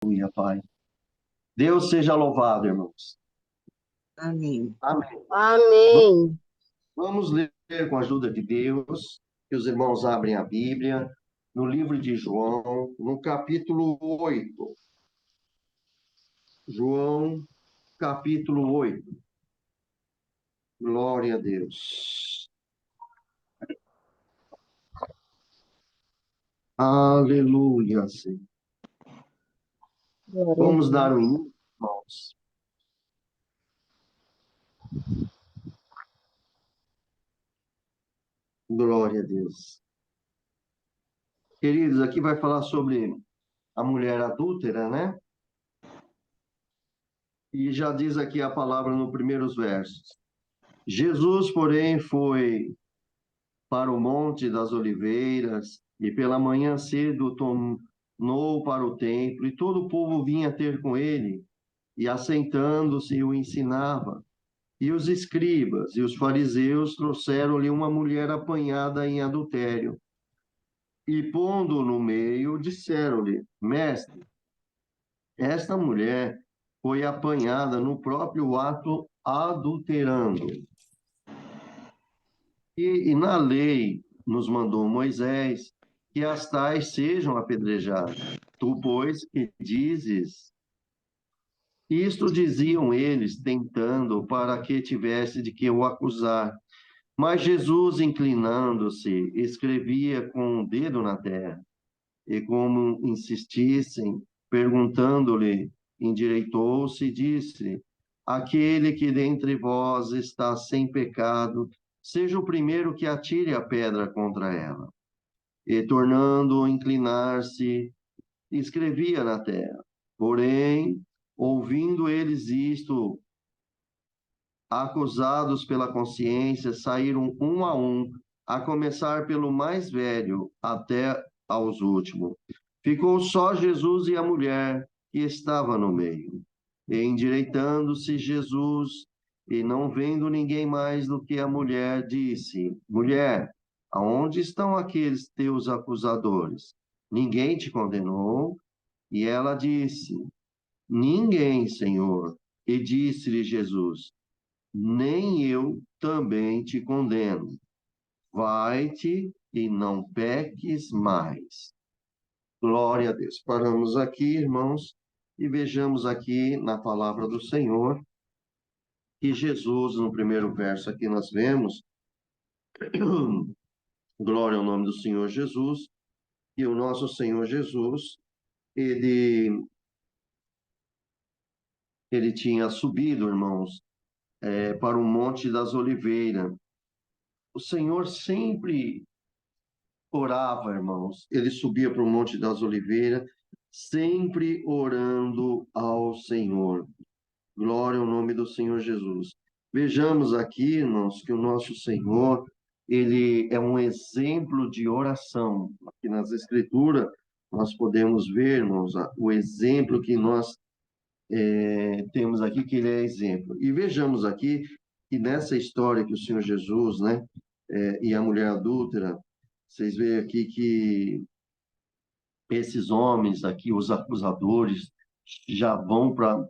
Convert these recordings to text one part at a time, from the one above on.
Aleluia, Pai. Deus seja louvado, irmãos. Amém. Amém. Amém. Vamos ler com a ajuda de Deus, que os irmãos abrem a Bíblia, no livro de João, no capítulo 8. João, capítulo 8. Glória a Deus. Aleluia, Senhor. Glória a Vamos Deus. dar um hino, irmãos. Glória a Deus. Queridos, aqui vai falar sobre a mulher adúltera, né? E já diz aqui a palavra nos primeiros versos. Jesus, porém, foi para o Monte das Oliveiras e pela manhã cedo tornou para o templo e todo o povo vinha ter com ele e assentando-se o ensinava. E os escribas e os fariseus trouxeram-lhe uma mulher apanhada em adultério e pondo no meio disseram-lhe: Mestre, esta mulher foi apanhada no próprio ato adulterando. E na lei nos mandou Moisés que as tais sejam apedrejadas. Tu, pois, que dizes? Isto diziam eles, tentando para que tivesse de que o acusar. Mas Jesus, inclinando-se, escrevia com o dedo na terra. E como insistissem, perguntando-lhe, endireitou-se e disse: Aquele que dentre vós está sem pecado, seja o primeiro que atire a pedra contra ela. E tornando a inclinar-se, escrevia na terra. Porém, ouvindo eles isto, acusados pela consciência, saíram um, a começar pelo mais velho até aos últimos. Ficou só Jesus e a mulher que estava no meio. E endireitando-se Jesus, e não vendo ninguém mais do que a mulher, disse: Mulher, aonde estão aqueles teus acusadores? Ninguém te condenou? E ela disse: Ninguém, Senhor. E disse-lhe Jesus: Nem eu também te condeno. Vai-te e não peques mais. Glória a Deus. Paramos aqui, irmãos, e vejamos aqui na palavra do Senhor que Jesus, no primeiro verso aqui nós vemos, glória ao nome do Senhor Jesus, e o nosso Senhor Jesus, ele, ele tinha subido, irmãos, para o Monte das Oliveiras. O Senhor sempre orava, irmãos. Ele subia para o Monte das Oliveiras, sempre orando ao Senhor. Glória ao nome do Senhor Jesus. Vejamos aqui, irmãos, que o nosso Senhor, ele é um exemplo de oração. Aqui nas Escrituras, nós podemos ver, irmãos, o exemplo que nós temos aqui, que ele é exemplo. E vejamos aqui que nessa história que o Senhor Jesus, né, e a mulher adúltera, vocês veem aqui que esses homens aqui, os acusadores, já vão para,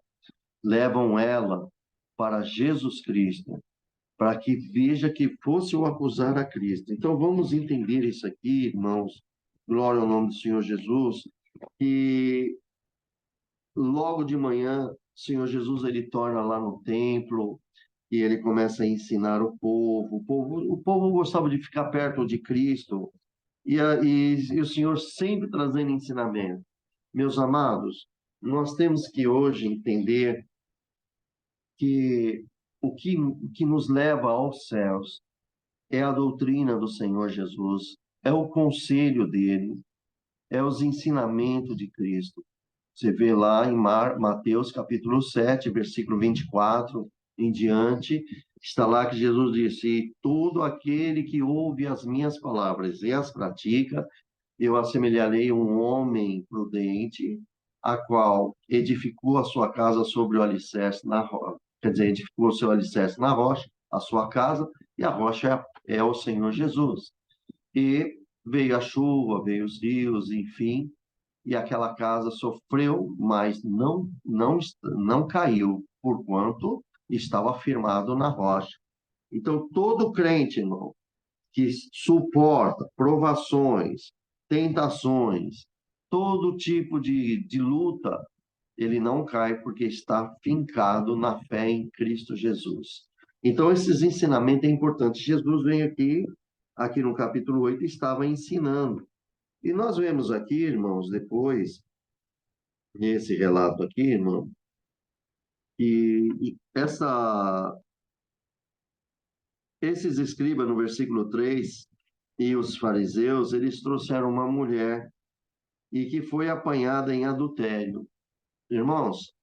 levam ela para Jesus Cristo, para que veja que fosse o acusar a Cristo. Então vamos entender isso aqui, irmãos, glória ao nome do Senhor Jesus, que logo de manhã, o Senhor Jesus ele torna lá no templo e ele começa a ensinar o povo. O povo gostava de ficar perto de Cristo e o Senhor sempre trazendo ensinamento. Meus amados, nós temos que hoje entender que o que nos leva aos céus é a doutrina do Senhor Jesus, é o conselho dele, é os ensinamentos de Cristo. Você vê lá em Mateus capítulo 7, versículo 24 em diante, está lá que Jesus disse: todo aquele que ouve as minhas palavras e as pratica, eu assemelharei a um homem prudente, a qual edificou a sua casa sobre o alicerce na rocha. Quer dizer, edificou o seu alicerce na rocha, a sua casa, e a rocha é o Senhor Jesus. E veio a chuva, veio os rios, enfim, e aquela casa sofreu, mas não caiu, porquanto estava firmado na rocha. Então, todo crente, irmão, que suporta provações, tentações, todo tipo de luta, ele não cai porque está fincado na fé em Cristo Jesus. Então, esses ensinamentos é importante. Jesus vem aqui no capítulo 8, estava ensinando. E nós vemos aqui, irmãos, depois, nesse relato aqui, irmão, e esses escribas, no versículo 3 e os fariseus, eles trouxeram uma mulher e que foi apanhada em adultério. Irmãos,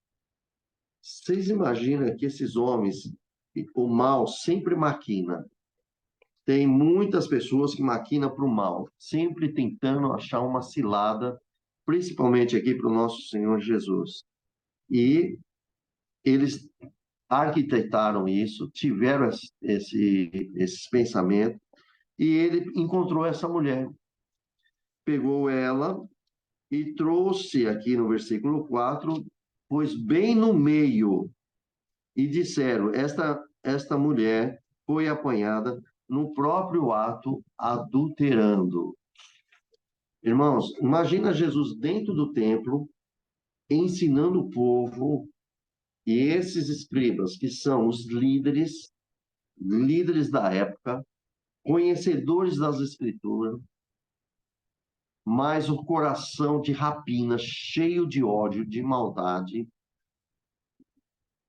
vocês imaginam que esses homens, o mal sempre maquina. Tem muitas pessoas que maquinam para o mal, sempre tentando achar uma cilada, principalmente aqui para o nosso Senhor Jesus. E eles arquitetaram isso, tiveram esses pensamentos, e ele encontrou essa mulher, pegou ela e trouxe aqui no versículo 4, pois bem no meio, e disseram: esta mulher foi apanhada no próprio ato adulterando. Irmãos, imagina Jesus dentro do templo, ensinando o povo, e esses escribas, que são os líderes da época, conhecedores das Escrituras, mas o coração de rapina, cheio de ódio, de maldade,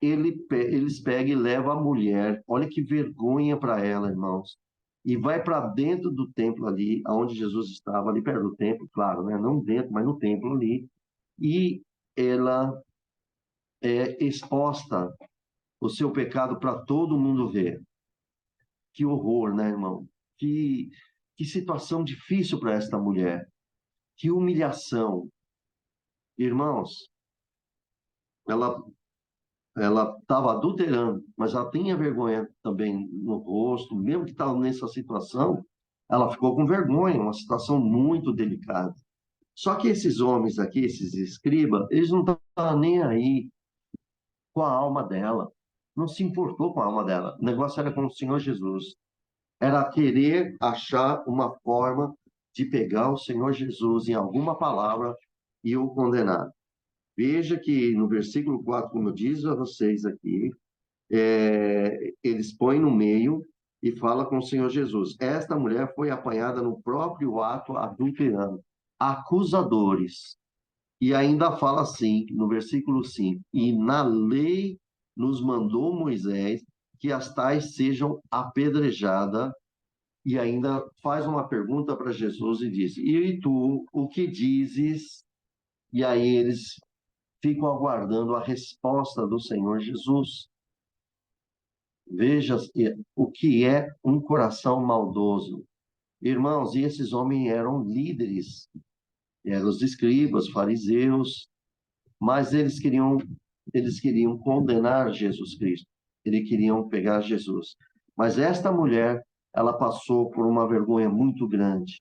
eles pegam e levam a mulher, olha que vergonha para ela, irmãos, e vai para dentro do templo ali, onde Jesus estava, ali perto do templo, claro, né? Não dentro, mas no templo ali, e ela é exposta o seu pecado para todo mundo ver. Que horror, né, irmão? Que situação difícil para esta mulher. Que humilhação. Irmãos, ela ela estava adulterando, mas ela tinha vergonha também no rosto, mesmo que estava nessa situação, ela ficou com vergonha, uma situação muito delicada. Só que esses homens aqui, esses escribas, eles não estavam nem aí com a alma dela, não se importou com a alma dela. O negócio era com o Senhor Jesus. Era querer achar uma forma de pegar o Senhor Jesus em alguma palavra e o condenar. Veja que no versículo 4, como eu disse a vocês aqui, eles põem no meio e fala com o Senhor Jesus. Esta mulher foi apanhada no próprio ato adulterando. Acusadores. E ainda fala assim, no versículo 5, e na lei nos mandou Moisés que as tais sejam apedrejadas, e ainda faz uma pergunta para Jesus e diz: e tu, o que dizes? E aí eles ficam aguardando a resposta do Senhor Jesus. Veja o que é um coração maldoso. Irmãos, e esses homens eram líderes, eram os escribas, fariseus, mas eles queriam condenar Jesus Cristo. Eles queriam pegar Jesus. Mas esta mulher, ela passou por uma vergonha muito grande.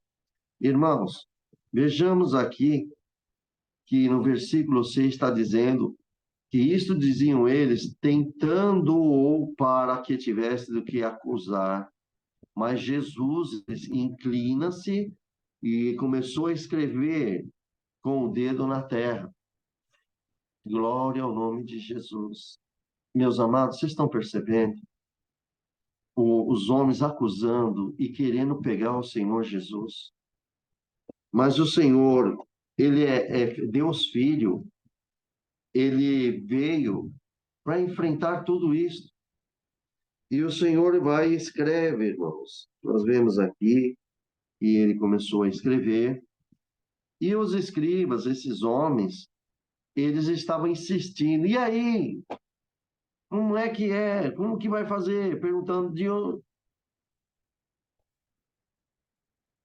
Irmãos, vejamos aqui que no versículo 6 está dizendo que isto diziam eles, tentando-o para que tivesse do que acusar. Mas Jesus inclina-se e começou a escrever com o dedo na terra. Glória ao nome de Jesus. Meus amados, vocês estão percebendo? Os homens acusando e querendo pegar o Senhor Jesus. Mas o Senhor, ele é Deus Filho, ele veio para enfrentar tudo isso. E o Senhor vai e escreve, irmãos. Nós vemos aqui que ele começou a escrever. E os escribas, esses homens, eles estavam insistindo. E aí? Como é que é? Como que vai fazer? Perguntando de onde.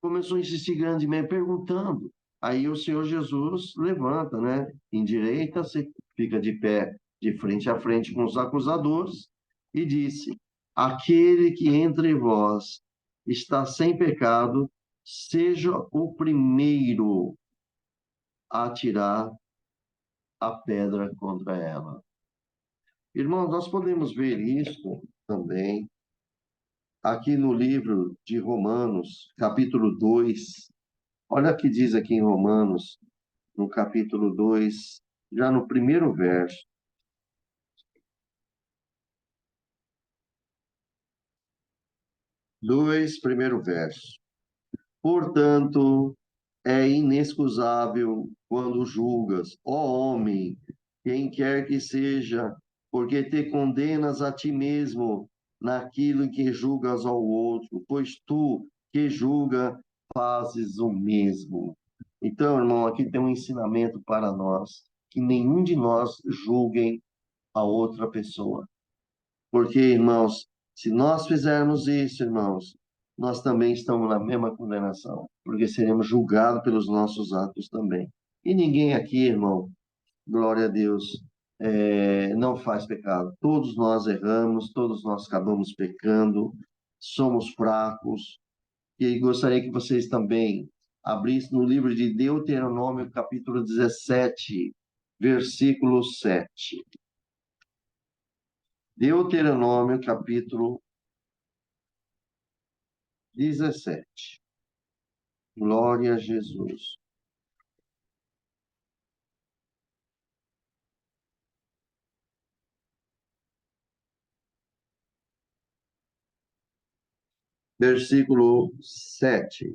Começou a insistir grandemente, perguntando. Aí o Senhor Jesus levanta, né? Endireita-se, fica de pé, de frente a frente com os acusadores, e disse: aquele que entre vós está sem pecado, seja o primeiro atirar a pedra contra ela. Irmãos, nós podemos ver isso também aqui no livro de Romanos, capítulo 2. Olha o que diz aqui em Romanos, no capítulo 2, já no primeiro verso. 2, primeiro verso. Portanto, é inexcusável quando julgas, ó homem, quem quer que seja, porque te condenas a ti mesmo naquilo em que julgas ao outro, pois tu que julga fazes o mesmo. Então, irmão, aqui tem um ensinamento para nós, que nenhum de nós julguem a outra pessoa. Porque, irmãos, se nós fizermos isso, irmãos, nós também estamos na mesma condenação, porque seremos julgados pelos nossos atos também. E ninguém aqui, irmão, glória a Deus, não faz pecado. Todos nós erramos, todos nós acabamos pecando, somos fracos. E gostaria que vocês também abrissem no livro de Deuteronômio, capítulo 17, versículo 7. Deuteronômio, capítulo 17. Glória a Jesus. Versículo 7.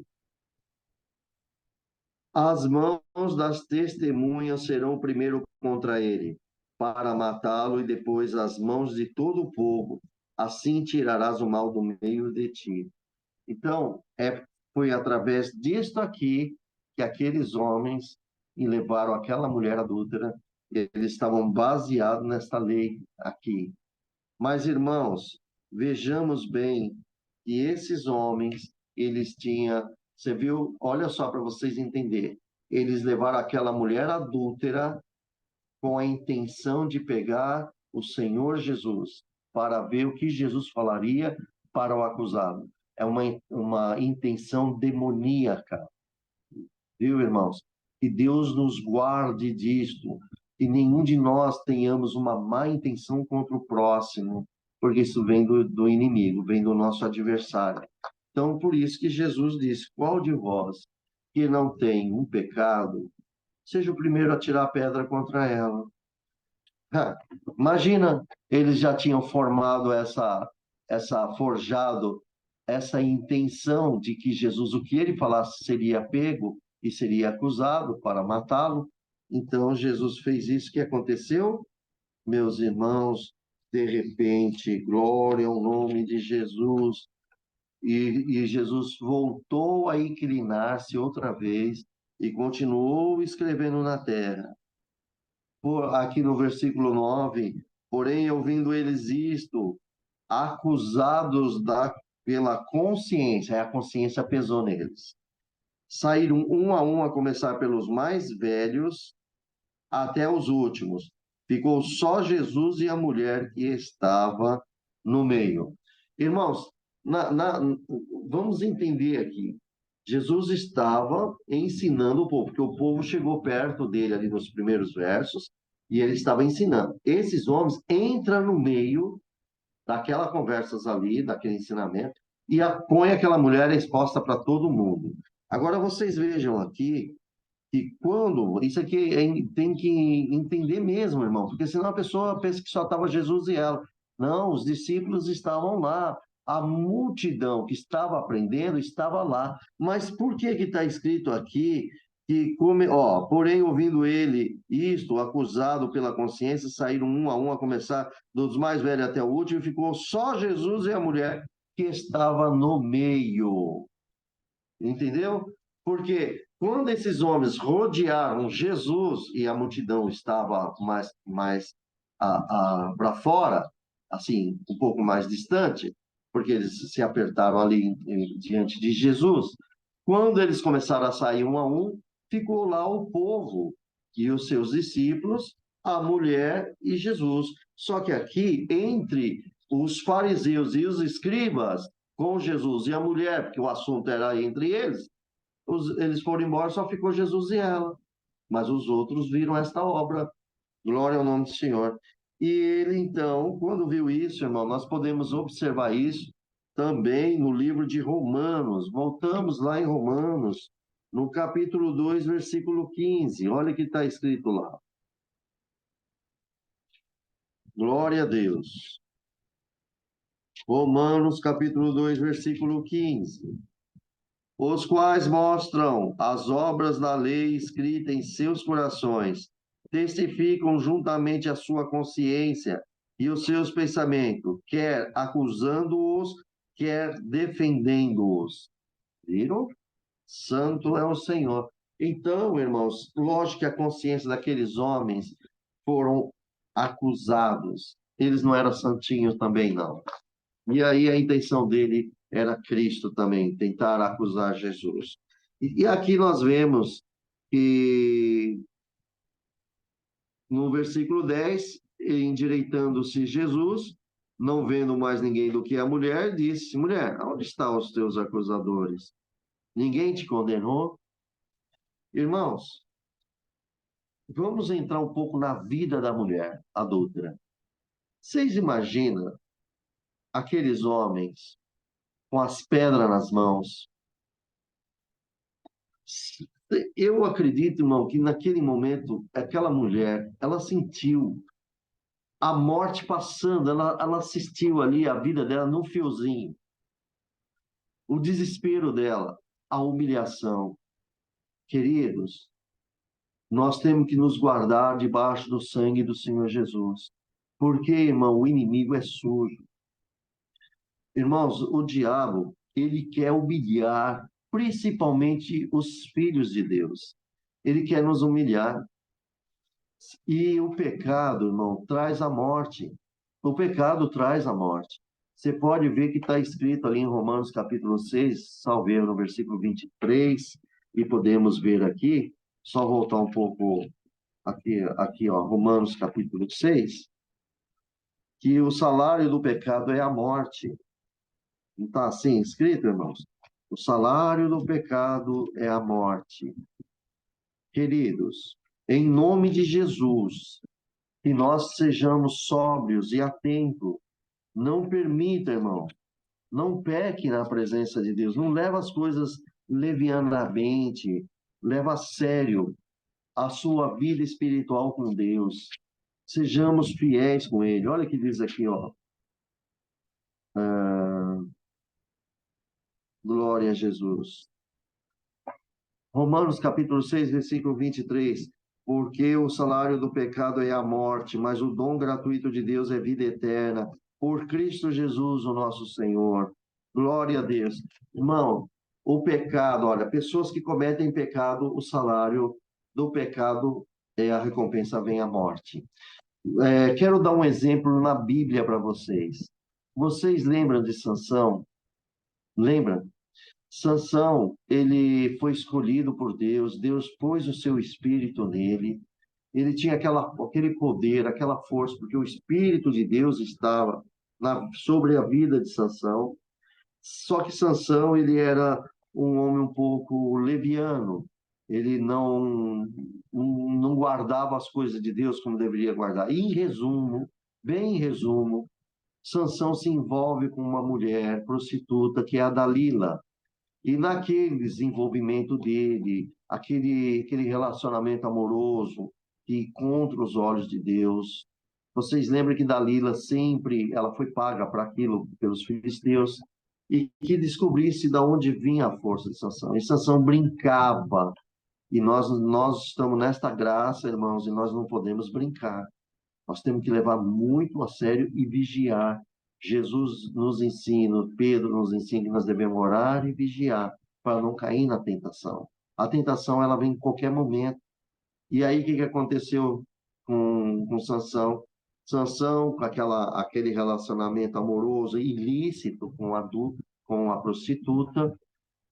As mãos das testemunhas serão primeiro contra ele, para matá-lo, e depois as mãos de todo o povo. Assim tirarás o mal do meio de ti. Então, foi através disto aqui que aqueles homens levaram aquela mulher adúltera. Eles estavam baseados nesta lei aqui. Mas, irmãos, vejamos bem que esses homens, eles tinham, você viu, olha só para vocês entenderem, eles levaram aquela mulher adúltera com a intenção de pegar o Senhor Jesus, para ver o que Jesus falaria para o acusado. É uma intenção demoníaca, viu, irmãos? Que Deus nos guarde disto, que nenhum de nós tenhamos uma má intenção contra o próximo, porque isso vem do inimigo, vem do nosso adversário. Então, por isso que Jesus disse: qual de vós que não tem um pecado, seja o primeiro a tirar a pedra contra ela. Imagina, eles já tinham formado forjado essa intenção de que Jesus, o que ele falasse, seria pego e seria acusado para matá-lo. Então, Jesus fez isso que aconteceu, meus irmãos, de repente, glória ao nome de Jesus. E Jesus voltou a inclinar-se outra vez e continuou escrevendo na terra. Aqui no versículo 9, porém, ouvindo eles isto, acusados pela consciência, a consciência pesou neles. Saíram um a começar pelos mais velhos até os últimos. Ficou só Jesus e a mulher que estava no meio. Irmãos, vamos entender aqui. Jesus estava ensinando o povo, porque o povo chegou perto dele ali nos primeiros versos, e ele estava ensinando. Esses homens entram no meio daquela conversas ali, daquele ensinamento, e põe aquela mulher exposta para todo mundo. Agora vocês vejam aqui que quando. Isso aqui tem que entender mesmo, irmão, porque senão a pessoa pensa que só estava Jesus e ela. Não, os discípulos estavam lá. A multidão que estava aprendendo estava lá. Mas por que está escrito aqui que, porém, ouvindo ele isto, acusado pela consciência, saíram um a começar dos mais velhos até o último, e ficou só Jesus e a mulher que estava no meio. Entendeu? Porque quando esses homens rodearam Jesus e a multidão estava mais para fora, assim, um pouco mais distante, porque eles se apertaram ali diante de Jesus, quando eles começaram a sair um a um, ficou lá o povo e os seus discípulos, a mulher e Jesus. Só que aqui, entre os fariseus e os escribas, com Jesus e a mulher, porque o assunto era entre eles, eles foram embora, só ficou Jesus e ela. mas os outros viram esta obra. Glória ao nome do Senhor. E ele, então, quando viu isso, irmão, nós podemos observar isso também no livro de Romanos. Voltamos lá em Romanos, no capítulo 2, versículo 15. Olha o que está escrito lá. Glória a Deus. Romanos, capítulo 2, versículo 15. Os quais mostram as obras da lei escrita em seus corações, testificam juntamente a sua consciência e os seus pensamentos, quer acusando-os, quer defendendo-os. Viram? Santo é o Senhor. Então, irmãos, lógico que a consciência daqueles homens foram acusados. Eles não eram santinhos também, não. E aí a intenção dele era Cristo também, tentar acusar Jesus. E aqui nós vemos que no versículo 10, endireitando-se Jesus, não vendo mais ninguém do que a mulher, disse: Mulher, onde estão os teus acusadores? Ninguém te condenou? Irmãos, vamos entrar um pouco na vida da mulher adúltera. Vocês imaginam aqueles homens com as pedras nas mãos? Eu acredito, irmão, que naquele momento, aquela mulher, ela sentiu a morte passando, ela assistiu ali a vida dela num fiozinho, o desespero dela, a humilhação. Queridos, nós temos que nos guardar debaixo do sangue do Senhor Jesus. Porque, irmão, o inimigo é sujo. Irmãos, o diabo, ele quer humilhar principalmente os filhos de Deus. Ele quer nos humilhar. E o pecado, irmão, traz a morte. O pecado traz a morte. Você pode ver que está escrito ali em Romanos capítulo 6, salve no versículo 23, e podemos ver aqui, só voltar um pouco aqui ó, Romanos capítulo 6, que o salário do pecado é a morte. Não está assim escrito, irmãos? O salário do pecado é a morte. Queridos, em nome de Jesus, que nós sejamos sóbrios e atentos. Não permita, irmão, não peque na presença de Deus. Não leva as coisas levianamente. Leva a sério a sua vida espiritual com Deus. Sejamos fiéis com Ele. Olha o que diz aqui, ó. Glória a Jesus. Romanos capítulo 6, versículo 23. Porque o salário do pecado é a morte, mas o dom gratuito de Deus é vida eterna, por Cristo Jesus, o nosso Senhor. Glória a Deus. Irmão, o pecado, olha, pessoas que cometem pecado, o salário do pecado é a recompensa, vem a morte. Quero dar um exemplo na Bíblia para vocês. Vocês lembram de Sansão? Lembram? Sansão, ele foi escolhido por Deus, Deus pôs o seu espírito nele, ele tinha aquele poder, aquela força, porque o espírito de Deus estava sobre a vida de Sansão. Só que Sansão, ele era um homem um pouco leviano, ele não guardava as coisas de Deus como deveria guardar. E, em resumo, bem em resumo, Sansão se envolve com uma mulher prostituta que é a Dalila. E naquele desenvolvimento dele, aquele relacionamento amoroso que contra os olhos de Deus, vocês lembram que Dalila sempre ela foi paga para aquilo pelos filisteus e que descobrisse de onde vinha a força de Sansão. E Sansão brincava. E nós estamos nesta graça, irmãos, e nós não podemos brincar. Nós temos que levar muito a sério e vigiar. Jesus nos ensina, Pedro nos ensina que nós devemos orar e vigiar para não cair na tentação. A tentação ela vem em qualquer momento. E aí o que aconteceu com Sansão? Sansão, com aquele relacionamento amoroso ilícito com a prostituta,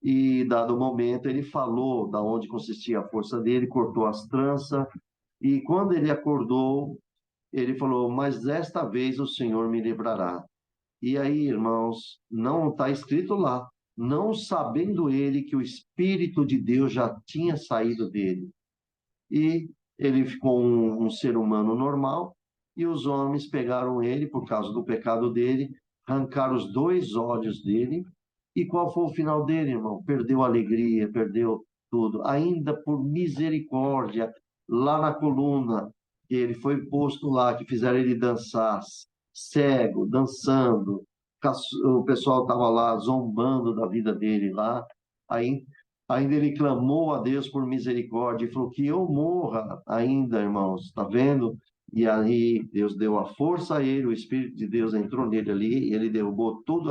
e dado momento ele falou da onde consistia a força dele, cortou as tranças, e quando ele acordou, ele falou: Mas desta vez o Senhor me livrará. E aí, irmãos, não está escrito lá, não sabendo ele que o Espírito de Deus já tinha saído dele. e ele ficou um ser humano normal, e os homens pegaram ele, por causa do pecado dele, arrancaram os dois olhos dele, e qual foi o final dele, irmão? Perdeu a alegria, perdeu tudo. Ainda por misericórdia, lá na coluna, que ele foi posto lá, que fizeram ele dançar, cego, dançando. O pessoal estava lá zombando da vida dele lá. Aí, ainda ele clamou a Deus por misericórdia e falou que eu morra ainda, irmãos. Está vendo? E aí Deus deu a força a ele, o Espírito de Deus entrou nele ali, e ele derrubou tudo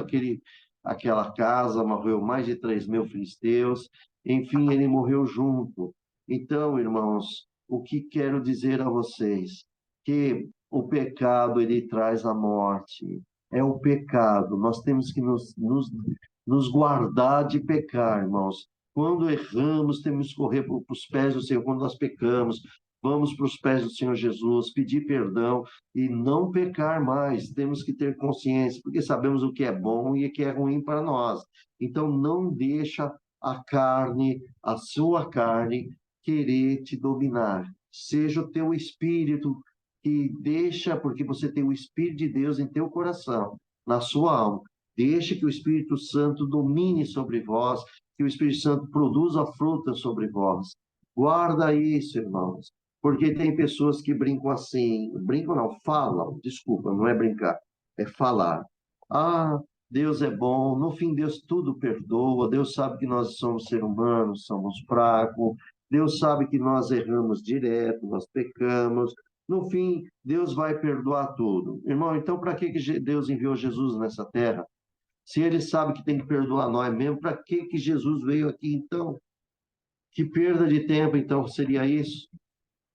aquela casa, morreu mais de 3.000 filisteus, enfim, ele morreu junto. Então, irmãos, o que quero dizer a vocês? Que o pecado, ele traz a morte. É o pecado. Nós temos que nos guardar de pecar, irmãos. Quando erramos, temos que correr para os pés do Senhor. Quando nós pecamos, vamos para os pés do Senhor Jesus, pedir perdão e não pecar mais. Temos que ter consciência, porque sabemos o que é bom e o que é ruim para nós. Então, não deixa a carne, a sua carne, querer te dominar. Seja o teu espírito que deixa, porque você tem o Espírito de Deus em teu coração, na sua alma. Deixe que o Espírito Santo domine sobre vós, que o Espírito Santo produza fruta sobre vós. Guarda isso, irmãos, porque tem pessoas que brincam assim, brincam não, falam, desculpa, não é brincar, é falar. Ah, Deus é bom, no fim Deus tudo perdoa, Deus sabe que nós somos seres humanos, somos fracos, Deus sabe que nós erramos direto, nós pecamos, no fim Deus vai perdoar tudo. Irmão, então para que Deus enviou Jesus nessa terra? Se ele sabe que tem que perdoar nós mesmo, para que Jesus veio aqui então? Que perda de tempo então seria isso?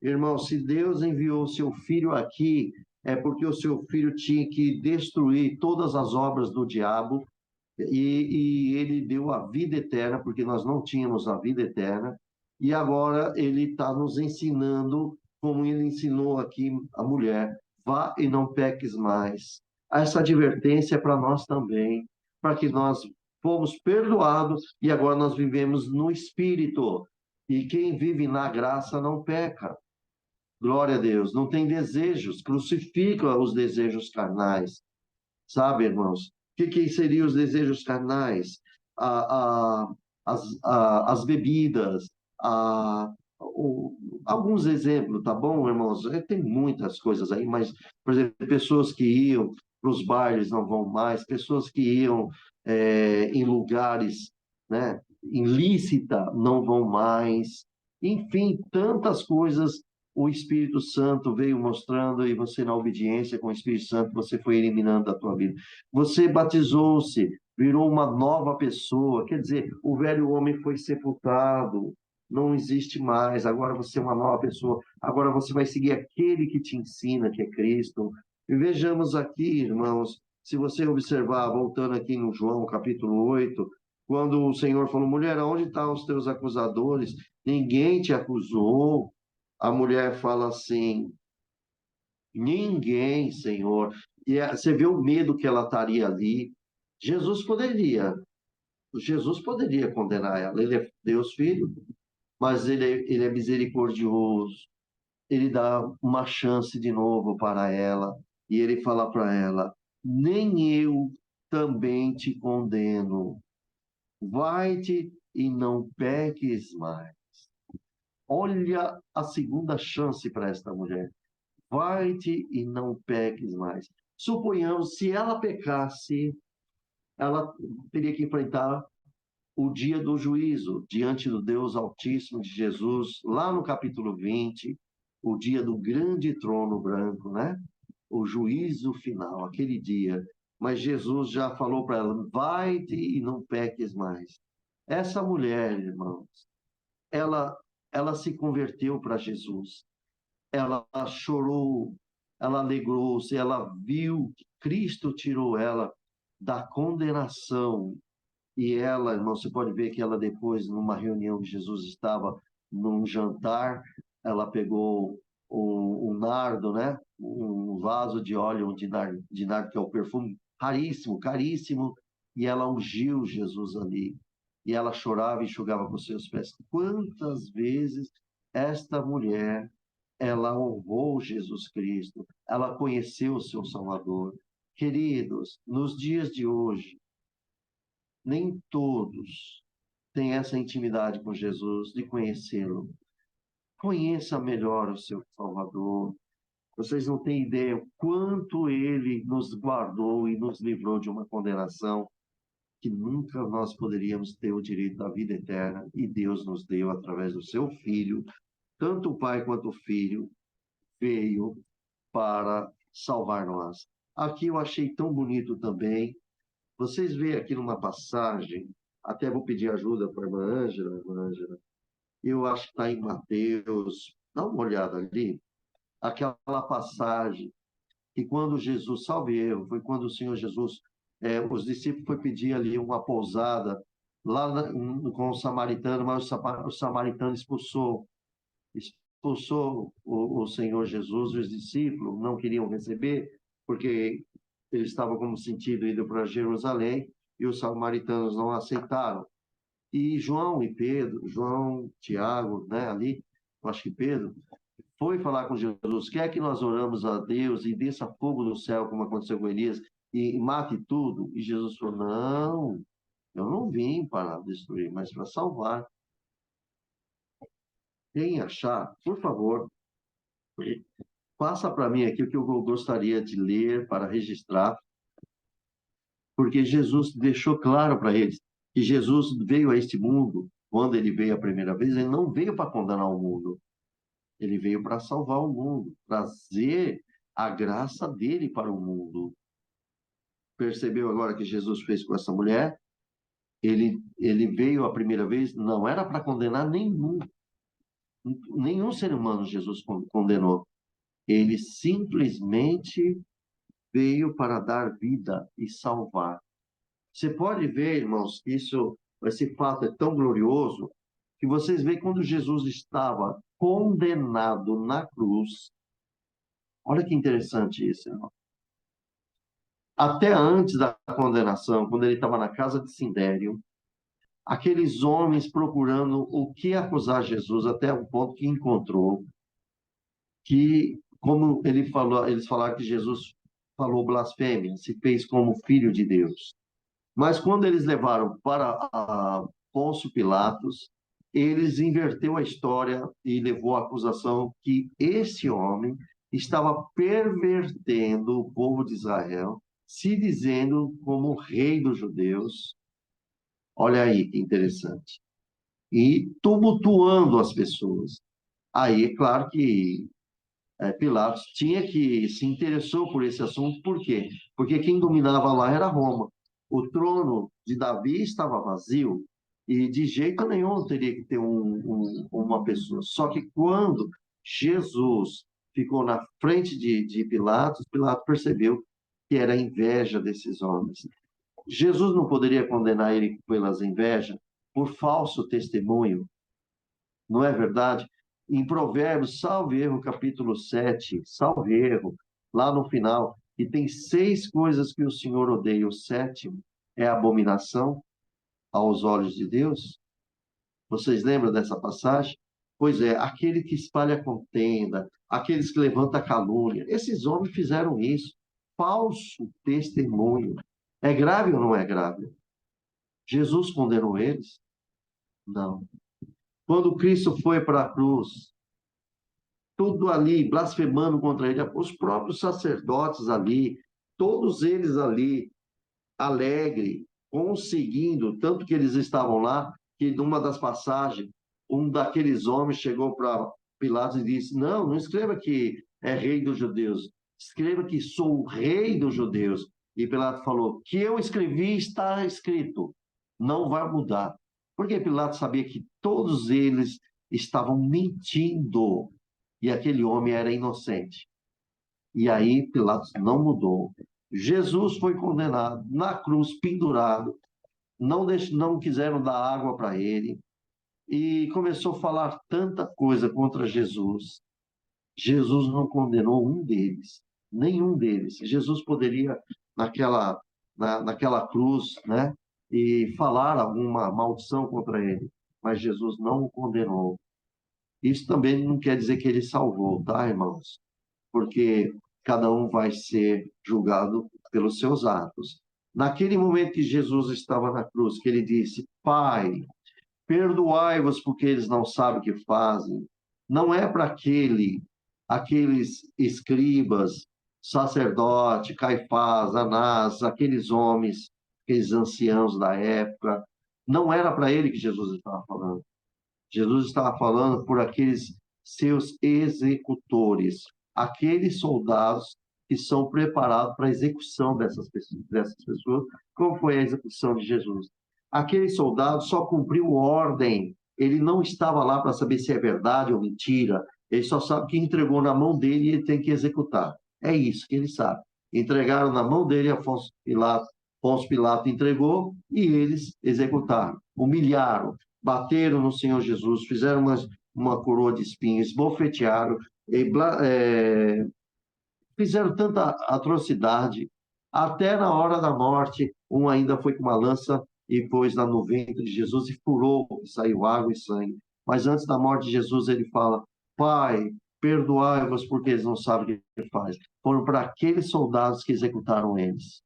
Irmão, se Deus enviou o seu filho aqui, é porque o seu filho tinha que destruir todas as obras do diabo e ele deu a vida eterna, porque nós não tínhamos a vida eterna, e agora ele está nos ensinando, como ele ensinou aqui a mulher, vá e não peques mais. Essa advertência é para nós também, para que nós fomos perdoados e agora nós vivemos no Espírito. E quem vive na graça não peca. Glória a Deus. Não tem desejos, crucifica os desejos carnais. Sabe, irmãos? Que seriam os desejos carnais? As bebidas, alguns exemplos, tá bom, irmãos? Tem muitas coisas aí, mas, por exemplo, pessoas que iam para os bailes não vão mais, pessoas que iam em lugares, né, ilícita não vão mais. Enfim, tantas coisas o Espírito Santo veio mostrando e você, na obediência com o Espírito Santo, você foi eliminando da tua vida. Você batizou-se, virou uma nova pessoa, quer dizer, o velho homem foi sepultado, não existe mais, agora você é uma nova pessoa, agora você vai seguir aquele que te ensina, que é Cristo. E vejamos aqui, irmãos, se você observar, voltando aqui no João capítulo 8, quando o Senhor falou, mulher, onde estão os teus acusadores? Ninguém te acusou. A mulher fala assim, ninguém, Senhor. E você vê o medo que ela estaria ali. Jesus poderia, Jesus poderia condenar ela. Ele é Deus Filho, mas ele é misericordioso. Ele dá uma chance de novo para ela. E ele fala para ela: nem eu também te condeno. Vai-te e não peques mais. Olha a segunda chance para esta mulher. Vai-te e não peques mais. Suponhamos, se ela pecasse, ela teria que enfrentar o dia do juízo diante do Deus Altíssimo de Jesus, lá no capítulo 20, o dia do grande trono branco, né? O juízo final, aquele dia. Mas Jesus já falou para ela: vai-te e não peques mais. Essa mulher, irmãos, ela, ela se converteu para Jesus. Ela chorou, ela alegrou-se, ela viu que Cristo tirou ela da condenação. E ela, irmão, você pode ver que ela depois, numa reunião que Jesus estava num jantar, ela pegou um nardo, né? Um vaso de óleo de nardo, que é o perfume raríssimo, caríssimo, e ela ungiu Jesus ali. E ela chorava e enxugava com seus pés. Quantas vezes esta mulher, ela honrou Jesus Cristo, ela conheceu o seu Salvador. Queridos, nos dias de hoje, nem todos têm essa intimidade com Jesus, de conhecê-lo. Conheça melhor o seu Salvador. Vocês não têm ideia o quanto ele nos guardou e nos livrou de uma condenação que nunca nós poderíamos ter o direito da vida eterna, e Deus nos deu através do seu Filho. Tanto o Pai quanto o Filho veio para salvar nós. Aqui eu achei tão bonito também. Vocês veem aqui numa passagem, até vou pedir ajuda para a irmã Ângela. Irmã Ângela, eu acho que está em Mateus, dá uma olhada ali, aquela passagem que quando Jesus, salve erro, foi quando o Senhor Jesus, os discípulos foi pedir ali uma pousada lá com o samaritano, mas o samaritano expulsou o Senhor Jesus, e os discípulos não queriam receber, porque eles estavam como sentido indo para Jerusalém, e os samaritanos não aceitaram. E João e Pedro, João, Tiago, né, ali, eu acho que Pedro, foi falar com Jesus, quer que nós oramos a Deus e desça fogo do céu, como aconteceu com Elias, e mate tudo? E Jesus falou, não, eu não vim para destruir, mas para salvar. Quem achar, por favor, passa para mim aqui o que eu gostaria de ler para registrar, porque Jesus deixou claro para eles que Jesus veio a este mundo, quando ele veio a primeira vez, ele não veio para condenar o mundo, ele veio para salvar o mundo, trazer a graça dele para o mundo. Percebeu agora que Jesus fez com essa mulher? Ele veio a primeira vez, não era para condenar nenhum ser humano Jesus condenou. Ele simplesmente veio para dar vida e salvar. Você pode ver, irmãos, que esse fato é tão glorioso, que vocês veem quando Jesus estava condenado na cruz. Olha que interessante isso, irmão. Até antes da condenação, quando ele estava na casa de Sindério, aqueles homens procurando o que acusar Jesus, até o ponto que encontrou, que, como ele falou, eles falaram que Jesus falou blasfêmia, se fez como filho de Deus. Mas quando eles levaram para Pôncio Pilatos, eles inverteu a história e levou a acusação que esse homem estava pervertendo o povo de Israel, se dizendo como rei dos judeus. Olha aí que interessante. E tumultuando as pessoas. Aí, é claro que Pilatos tinha que se interessou por esse assunto, por quê? Porque quem dominava lá era Roma. O trono de Davi estava vazio e de jeito nenhum teria que ter uma pessoa. Só que quando Jesus ficou na frente de Pilatos, Pilatos percebeu que era inveja desses homens. Jesus não poderia condenar ele pelas invejas, por falso testemunho, não é verdade? Em Provérbios, salve erro, capítulo 7, salve erro, lá no final, e tem 6 coisas que o Senhor odeia. O sétimo é abominação aos olhos de Deus. Vocês lembram dessa passagem? Pois é, aquele que espalha contenda, aqueles que levantam calúnia, esses homens fizeram isso. Falso testemunho. É grave ou não é grave? Jesus condenou eles? Não. Quando Cristo foi para a cruz, tudo ali blasfemando contra ele, os próprios sacerdotes ali, todos eles ali, alegre, conseguindo, tanto que eles estavam lá, que numa das passagens, um daqueles homens chegou para Pilatos e disse: não escreva que é rei dos judeus, escreva que sou o rei dos judeus. E Pilatos falou: que eu escrevi está escrito, não vai mudar. Porque Pilatos sabia que todos eles estavam mentindo e aquele homem era inocente. E aí Pilatos não mudou. Jesus foi condenado na cruz, pendurado, não quiseram dar água para ele, e começou a falar tanta coisa contra Jesus. Jesus não condenou um deles, nenhum deles. Jesus poderia, naquela cruz, né, e falar alguma maldição contra ele, mas Jesus não o condenou. Isso também não quer dizer que ele salvou, tá, irmãos? Porque cada um vai ser julgado pelos seus atos. Naquele momento que Jesus estava na cruz, que ele disse: Pai, perdoai-vos porque eles não sabem o que fazem. Não é para aqueles escribas, sacerdote, Caifás, Anás, aqueles homens, aqueles anciãos da época. Não era para ele que Jesus estava falando. Jesus estava falando por aqueles seus executores, aqueles soldados que são preparados para a execução dessas pessoas, como foi a execução de Jesus. Aquele soldado só cumpriu ordem, ele não estava lá para saber se é verdade ou mentira, ele só sabe que entregou na mão dele e ele tem que executar. É isso que ele sabe. Entregaram na mão dele, Afonso Pilato entregou e eles executaram, humilharam, bateram no Senhor Jesus, fizeram uma coroa de espinhos, esbofetearam, fizeram tanta atrocidade, até na hora da morte, um ainda foi com uma lança e pôs lá no ventre de Jesus e furou, e saiu água e sangue. Mas antes da morte de Jesus, ele fala: Pai, perdoai-vos porque eles não sabem o que faz. Foram para aqueles soldados que executaram eles.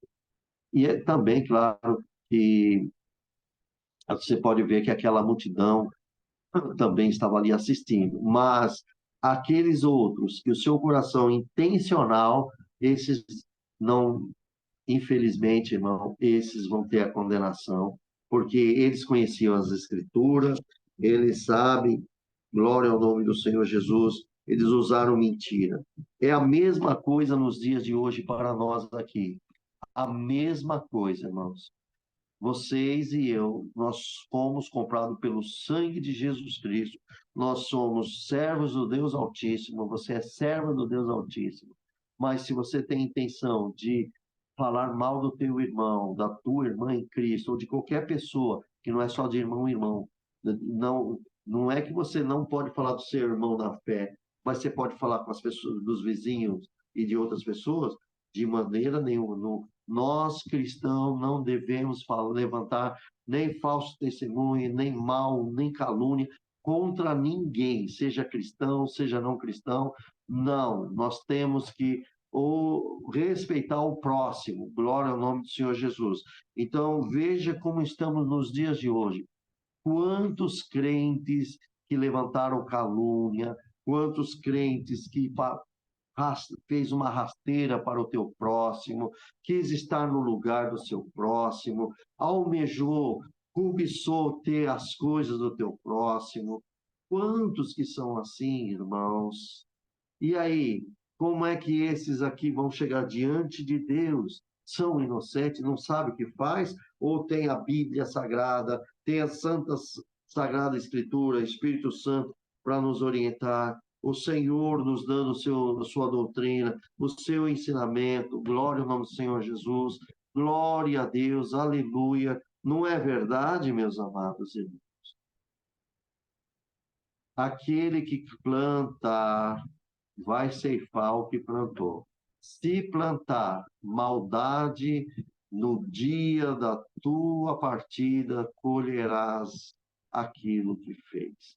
E é também, claro, que você pode ver que aquela multidão também estava ali assistindo, mas aqueles outros que o seu coração intencional, esses não, infelizmente, irmão, esses vão ter a condenação, porque eles conheciam as Escrituras, eles sabem, glória ao nome do Senhor Jesus, eles usaram mentira. É a mesma coisa nos dias de hoje para nós aqui. A mesma coisa, irmãos. Vocês e eu, nós fomos comprados pelo sangue de Jesus Cristo. Nós somos servos do Deus Altíssimo. Você é servo do Deus Altíssimo. Mas se você tem intenção de falar mal do teu irmão, da tua irmã em Cristo, ou de qualquer pessoa, que não é só de irmão em irmão, não, não é que você não pode falar do seu irmão na fé, mas você pode falar com as pessoas, dos vizinhos e de outras pessoas, de maneira nenhuma. Nós, cristãos, não devemos levantar nem falso testemunho, nem mal, nem calúnia contra ninguém, seja cristão, seja não cristão. Não, nós temos que respeitar o próximo. Glória ao nome do Senhor Jesus. Então, veja como estamos nos dias de hoje. Quantos crentes que levantaram calúnia, quantos crentes que fez uma rasteira para o teu próximo, quis estar no lugar do seu próximo, almejou, cobiçou ter as coisas do teu próximo. Quantos que são assim, irmãos? E aí, como é que esses aqui vão chegar diante de Deus? São inocentes, não sabem o que faz? Ou tem a Bíblia Sagrada, tem a Santa Sagrada Escritura, Espírito Santo, para nos orientar? O Senhor nos dando a sua doutrina, o seu ensinamento. Glória ao nome do Senhor Jesus. Glória a Deus, aleluia. Não é verdade, meus amados irmãos? Aquele que planta vai ceifar o que plantou. Se plantar maldade, no dia da tua partida colherás aquilo que fez.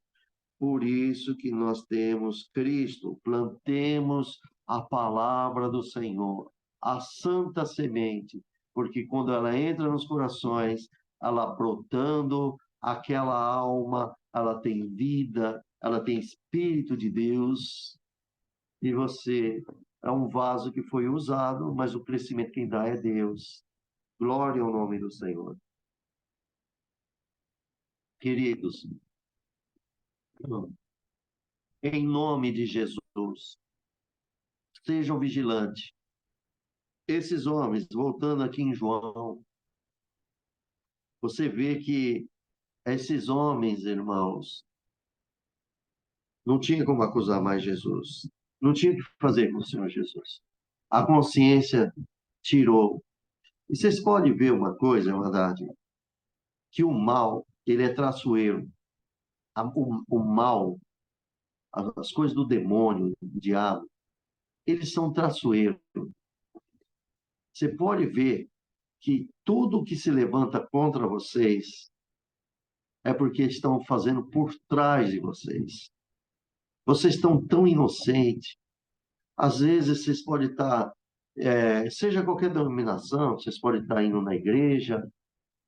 Por isso que nós temos Cristo, plantemos a palavra do Senhor, a santa semente, porque quando ela entra nos corações, ela brotando, aquela alma, ela tem vida, ela tem Espírito de Deus, e você é um vaso que foi usado, mas o crescimento quem dá é Deus. Glória ao nome do Senhor. Queridos, em nome de Jesus, sejam vigilantes. Esses homens, voltando aqui em João, você vê que esses homens, irmãos, não tinha como acusar mais Jesus. Não tinha o que fazer com o Senhor Jesus. A consciência tirou. E vocês podem ver uma coisa, Haddad, que o mal, ele é traiçoeiro. O mal, as coisas do demônio, do diabo, eles são traiçoeiros. Você pode ver que tudo que se levanta contra vocês é porque estão fazendo por trás de vocês. Vocês estão tão inocentes. Às vezes vocês podem estar, seja qualquer denominação, vocês podem estar indo na igreja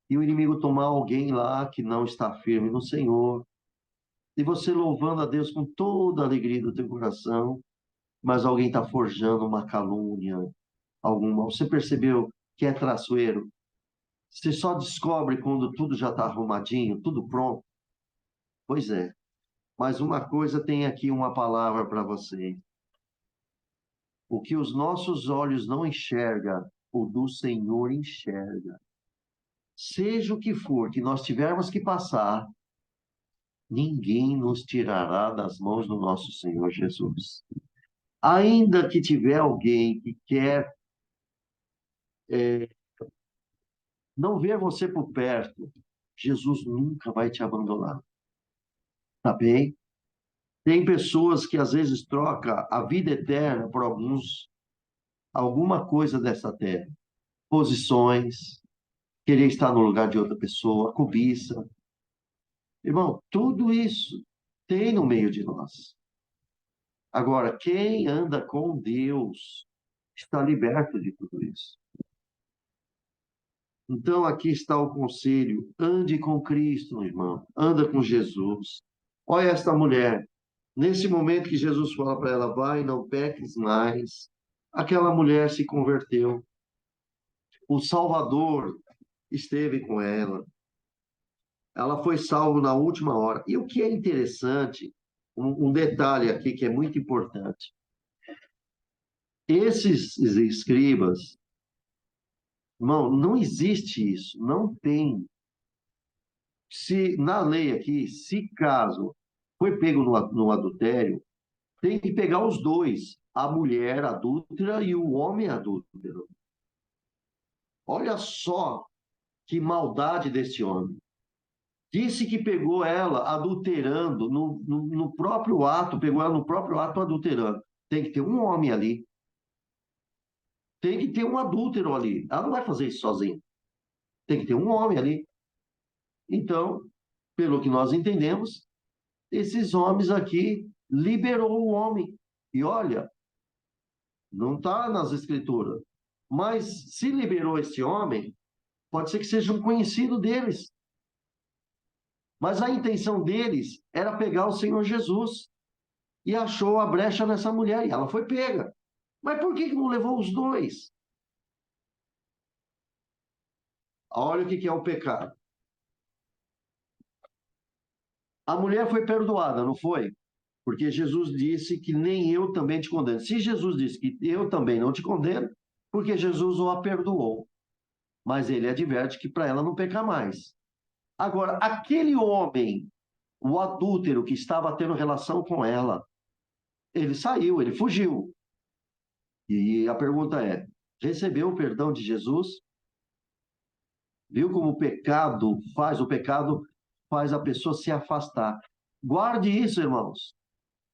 e o inimigo tomar alguém lá que não está firme no Senhor. E você louvando a Deus com toda a alegria do teu coração, mas alguém está forjando uma calúnia, alguma. Você percebeu que é traiçoeiro? Você só descobre quando tudo já está arrumadinho, tudo pronto. Pois é. Mas uma coisa tem aqui uma palavra para vocês. O que os nossos olhos não enxergam, o do Senhor enxerga. Seja o que for que nós tivermos que passar, ninguém nos tirará das mãos do nosso Senhor Jesus. Ainda que tiver alguém que quer não ver você por perto, Jesus nunca vai te abandonar. Tá bem? Tem pessoas que às vezes trocam a vida eterna por alguma coisa dessa terra. Posições, querer estar no lugar de outra pessoa, cobiça. Irmão, tudo isso tem no meio de nós. Agora, quem anda com Deus está liberto de tudo isso. Então, aqui está o conselho: ande com Cristo, irmão, anda com Jesus. Olha esta mulher, nesse momento que Jesus fala para ela, vai, não peques mais, aquela mulher se converteu. O Salvador esteve com ela. Ela foi salva na última hora. E o que é interessante, um detalhe aqui que é muito importante. Esses escribas, irmão, não existe isso, não tem. Se na lei aqui, se caso foi pego no adultério, tem que pegar os dois, a mulher adúltera e o homem adúltero. Olha só que maldade desse homem. Disse que pegou ela adulterando no próprio ato, pegou ela no próprio ato adulterando. Tem que ter um homem ali. Tem que ter um adúltero ali. Ela não vai fazer isso sozinha. Tem que ter um homem ali. Então, pelo que nós entendemos, esses homens aqui liberou o homem. E olha, não está nas escrituras. Mas se liberou esse homem, pode ser que seja um conhecido deles. Mas a intenção deles era pegar o Senhor Jesus. E achou a brecha nessa mulher. E ela foi pega. Mas por que não levou os dois? Olha o que é o pecado. A mulher foi perdoada, não foi? Porque Jesus disse que nem eu também te condeno. Se Jesus disse que eu também não te condeno, porque Jesus a perdoou. Mas ele adverte que para ela não pecar mais. Agora, aquele homem, o adúltero que estava tendo relação com ela, ele saiu, ele fugiu. E a pergunta é: recebeu o perdão de Jesus? Viu como o pecado faz a pessoa se afastar. Guarde isso, irmãos.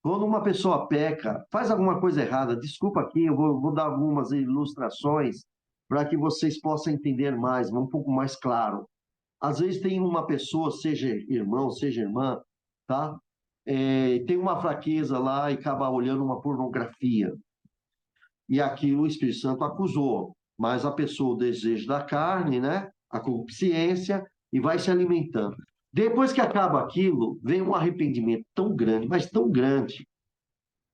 Quando uma pessoa peca, faz alguma coisa errada, desculpa aqui, eu vou dar algumas ilustrações para que vocês possam entender mais, um pouco mais claro. Às vezes tem uma pessoa, seja irmão, seja irmã, tá? Tem uma fraqueza lá e acaba olhando uma pornografia. E aquilo o Espírito Santo acusou. Mas a pessoa, o desejo da carne, né? A concupiscência, e vai se alimentando. Depois que acaba aquilo, vem um arrependimento tão grande, mas tão grande,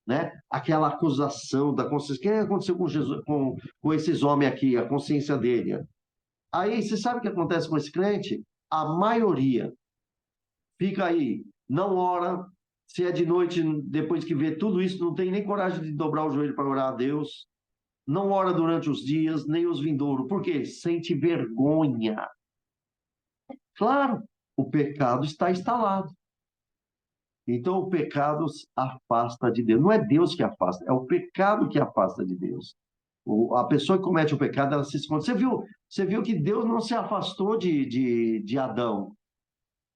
né? Aquela acusação da consciência. O que aconteceu com Jesus, com esses homens aqui, a consciência dele? Aí, você sabe o que acontece com esse crente? A maioria fica aí, não ora, se é de noite, depois que vê tudo isso, não tem nem coragem de dobrar o joelho para orar a Deus, não ora durante os dias, nem os vindouros. Por quê? Sente vergonha. Claro, o pecado está instalado. Então, o pecado afasta de Deus. Não é Deus que afasta, é o pecado que afasta de Deus. A pessoa que comete o pecado, ela se esconde. Você viu que Deus não se afastou de Adão.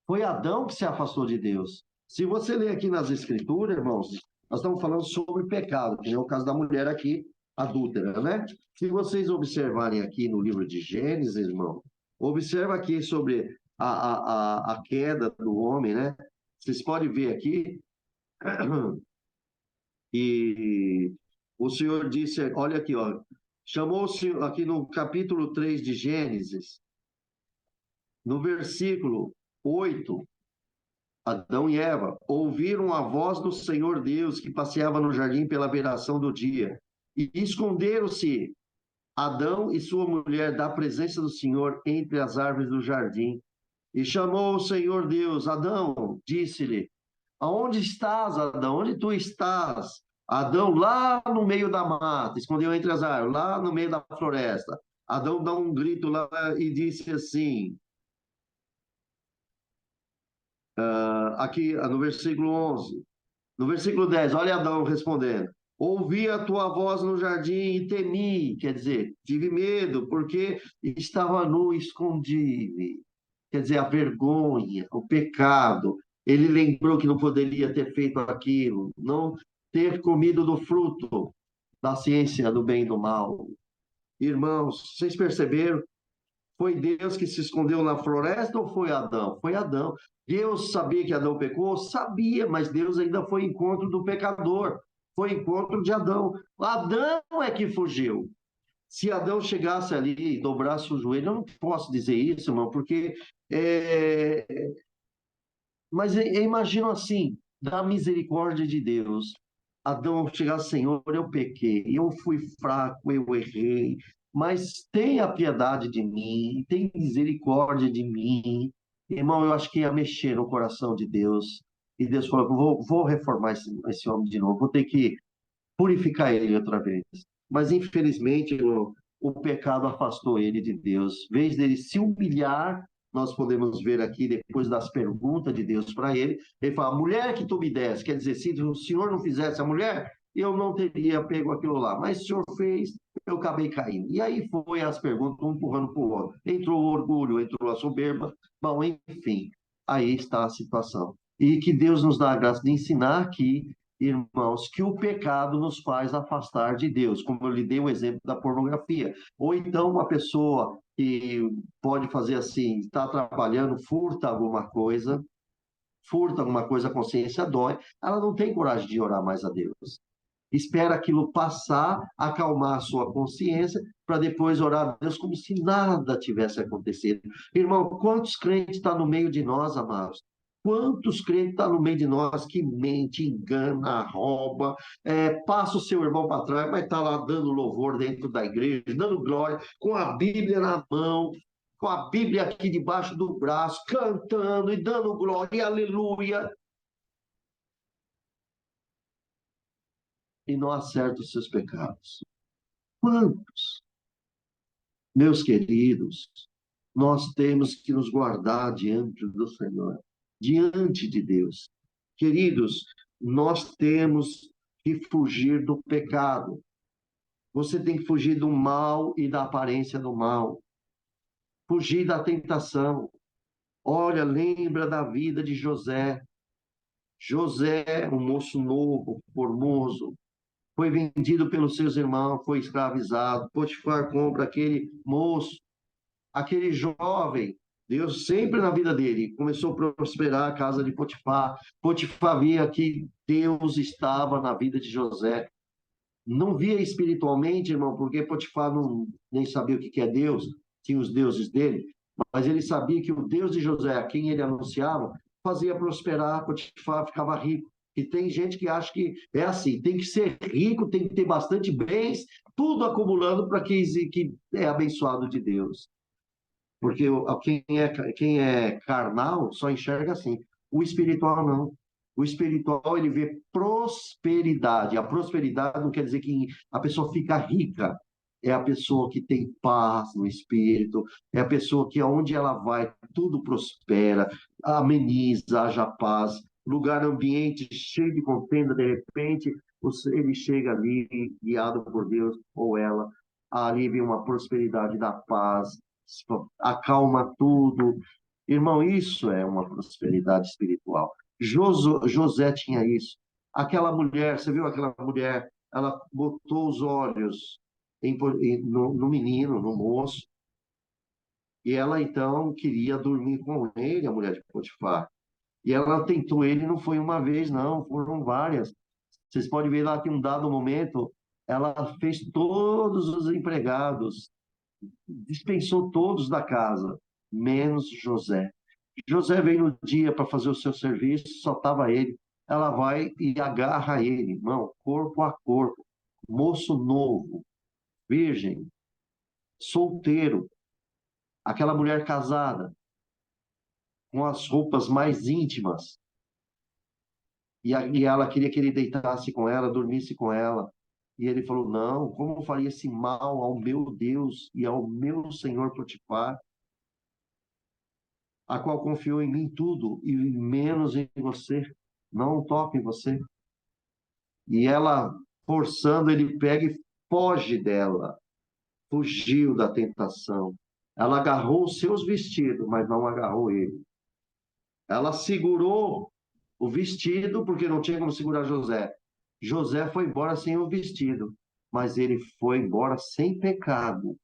Foi Adão que se afastou de Deus. Se você ler aqui nas Escrituras, irmãos, nós estamos falando sobre pecado, que é o caso da mulher aqui, adúltera, né? Se vocês observarem aqui no livro de Gênesis, irmão, observa aqui sobre a queda do homem, né? Vocês podem ver aqui E o Senhor disse, olha aqui, ó, chamou o Senhor, aqui no capítulo 3 de Gênesis, no versículo 8, Adão e Eva ouviram a voz do Senhor Deus que passeava no jardim pela beiração do dia, e esconderam-se Adão e sua mulher da presença do Senhor entre as árvores do jardim. E chamou o Senhor Deus, Adão, disse-lhe, aonde estás, Adão? Onde tu estás? Adão, lá no meio da mata, escondeu entre as árvores, lá no meio da floresta. Adão dá um grito lá e disse assim, aqui no versículo 11, no versículo 10, olha Adão respondendo, ouvi a tua voz no jardim e temi, quer dizer, tive medo, porque estava nu e escondi-me. Quer dizer, a vergonha, o pecado. Ele lembrou que não poderia ter feito aquilo, não ter comido do fruto da ciência do bem e do mal. Irmãos, vocês perceberam? Foi Deus que se escondeu na floresta ou foi Adão? Foi Adão. Deus sabia que Adão pecou? Sabia, mas Deus ainda foi em encontro do pecador. Foi em encontro de Adão. Adão é que fugiu. Se Adão chegasse ali e dobrasse o joelho, eu não posso dizer isso, irmão, porque é, mas eu imagino assim, da misericórdia de Deus, Adão chegar, Senhor, eu pequei, eu fui fraco, eu errei, mas tenha piedade de mim, tem misericórdia de mim. Irmão, eu acho que ia mexer no coração de Deus. E Deus falou, vou reformar esse homem de novo, vou ter que purificar ele outra vez. Mas, infelizmente, o pecado afastou ele de Deus. Em vez dele se humilhar, nós podemos ver aqui, depois das perguntas de Deus para ele, ele fala: a mulher que tu me deste, quer dizer, se o Senhor não fizesse a mulher, eu não teria pego aquilo lá. Mas o Senhor fez, eu acabei caindo. E aí foi as perguntas, um empurrando para o outro. Entrou o orgulho, entrou a soberba. Bom, enfim, aí está a situação. E que Deus nos dá a graça de ensinar aqui, irmãos, que o pecado nos faz afastar de Deus, como eu lhe dei o exemplo da pornografia. Ou então uma pessoa que pode fazer assim, está trabalhando, furta alguma coisa, a consciência dói, ela não tem coragem de orar mais a Deus. Espera aquilo passar, acalmar a sua consciência, para depois orar a Deus como se nada tivesse acontecido. Irmão, quantos crentes estão no meio de nós, amados? Quantos crentes estão no meio de nós que mente, engana, rouba, passa o seu irmão para trás, mas está lá dando louvor dentro da igreja, dando glória, com a Bíblia na mão, com a Bíblia aqui debaixo do braço, cantando e dando glória, e aleluia, e não acerta os seus pecados. Quantos? Meus queridos, nós temos que nos guardar diante do Senhor, diante de Deus. Queridos, nós temos que fugir do pecado. Você tem que fugir do mal e da aparência do mal. Fugir da tentação. Olha, lembra da vida de José. José, um moço novo, formoso, foi vendido pelos seus irmãos, foi escravizado. Potifar compra aquele moço, aquele jovem. Deus sempre na vida dele começou a prosperar a casa de Potifar. Potifar via que Deus estava na vida de José. Não via espiritualmente, irmão, porque Potifar não, nem sabia o que é Deus, tinha os deuses dele, mas ele sabia que o Deus de José, a quem ele anunciava, fazia prosperar, Potifar ficava rico. E tem gente que acha que é assim, tem que ser rico, tem que ter bastante bens, tudo acumulando para que é abençoado de Deus. Porque quem é carnal só enxerga assim. O espiritual não. O espiritual ele vê prosperidade. A prosperidade não quer dizer que a pessoa fica rica. É a pessoa que tem paz no espírito. É a pessoa que aonde ela vai, tudo prospera, ameniza, haja paz. Lugar, ambiente cheio de contenda, de repente, ele chega ali, guiado por Deus, ou ela, ali vem uma prosperidade da paz, acalma tudo. Irmão, isso é uma prosperidade espiritual. José tinha isso. Aquela mulher, você viu aquela mulher? Ela botou os olhos no menino, no moço, e ela então queria dormir com ele, a mulher de Potifar. E ela tentou ele, não foi uma vez, não, foram várias. Vocês podem ver lá que em um dado momento ela fez todos os empregados, dispensou todos da casa, menos José. José vem no dia para fazer o seu serviço, só estava ele. Ela vai e agarra ele, irmão, corpo a corpo, moço novo, virgem, solteiro, aquela mulher casada, com as roupas mais íntimas, e ela queria que ele deitasse com ela, dormisse com ela. E ele falou: Não, como eu faria esse mal ao meu Deus e ao meu Senhor Potifar, a qual confiou em mim tudo e menos em você, não toque em você. E ela, forçando, ele pega e foge dela, fugiu da tentação. Ela agarrou os seus vestidos, mas não agarrou ele. Ela segurou o vestido, porque não tinha como segurar José. José foi embora sem o vestido, mas ele foi embora sem pecado.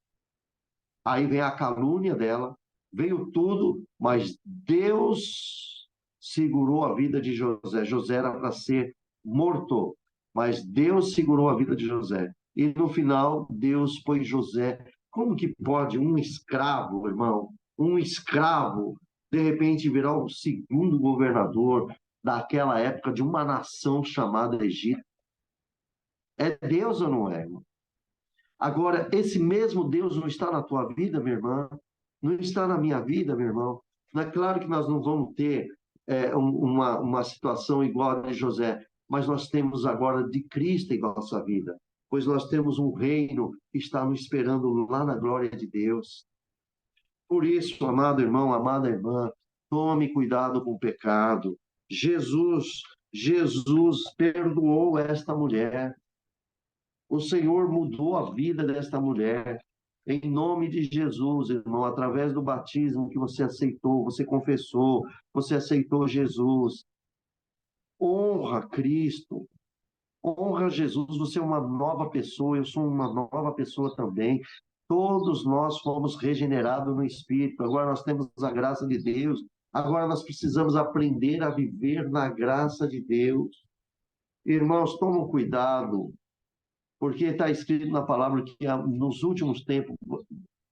Aí vem a calúnia dela, veio tudo, mas Deus segurou a vida de José. José era para ser morto, mas Deus segurou a vida de José. E no final, Deus pôs José. Como que pode um escravo, irmão, um escravo, de repente virar o segundo governador daquela época de uma nação chamada Egito? É Deus ou não é, irmão? Agora, esse mesmo Deus não está na tua vida, minha irmã, não está na minha vida, meu irmão. Não é claro que nós não vamos ter uma situação igual a de José, mas nós temos agora de Cristo em nossa vida, pois nós temos um reino que está nos esperando lá na glória de Deus. Por isso, amado irmão, amada irmã, tome cuidado com o pecado. Jesus perdoou esta mulher. O Senhor mudou a vida desta mulher. Em nome de Jesus, irmão, através do batismo que você aceitou, você confessou, você aceitou Jesus. Honra Cristo, honra Jesus. Você é uma nova pessoa, eu sou uma nova pessoa também. Todos nós fomos regenerados no Espírito. Agora nós temos a graça de Deus. Agora nós precisamos aprender a viver na graça de Deus. Irmãos, tomem cuidado, porque está escrito na palavra que nos últimos tempos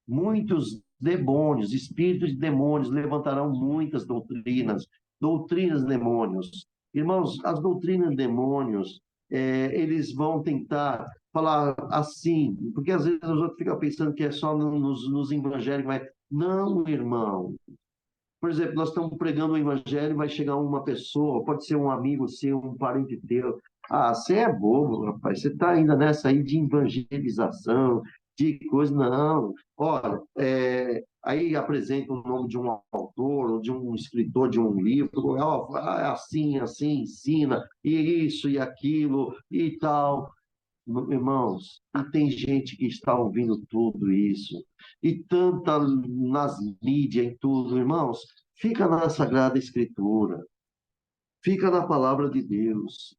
muitos demônios, espíritos de demônios levantarão muitas doutrinas, doutrinas demônios. Irmãos, as doutrinas demônios, eles vão tentar falar assim, porque às vezes os outros ficam pensando que é só nos evangélicos, mas não, irmão. Por exemplo, nós estamos pregando o evangelho, vai chegar uma pessoa, pode ser um amigo seu, um parente teu. Ah, você é bobo, rapaz. Você está ainda nessa aí de evangelização, de coisa. Não. Olha, aí apresenta o nome de um autor, ou de um escritor de um livro. Ó, assim, assim, ensina, e isso e aquilo e tal. Irmãos, e tem gente que está ouvindo tudo isso, e tanta nas mídias, em tudo, irmãos, fica na Sagrada Escritura, fica na palavra de Deus.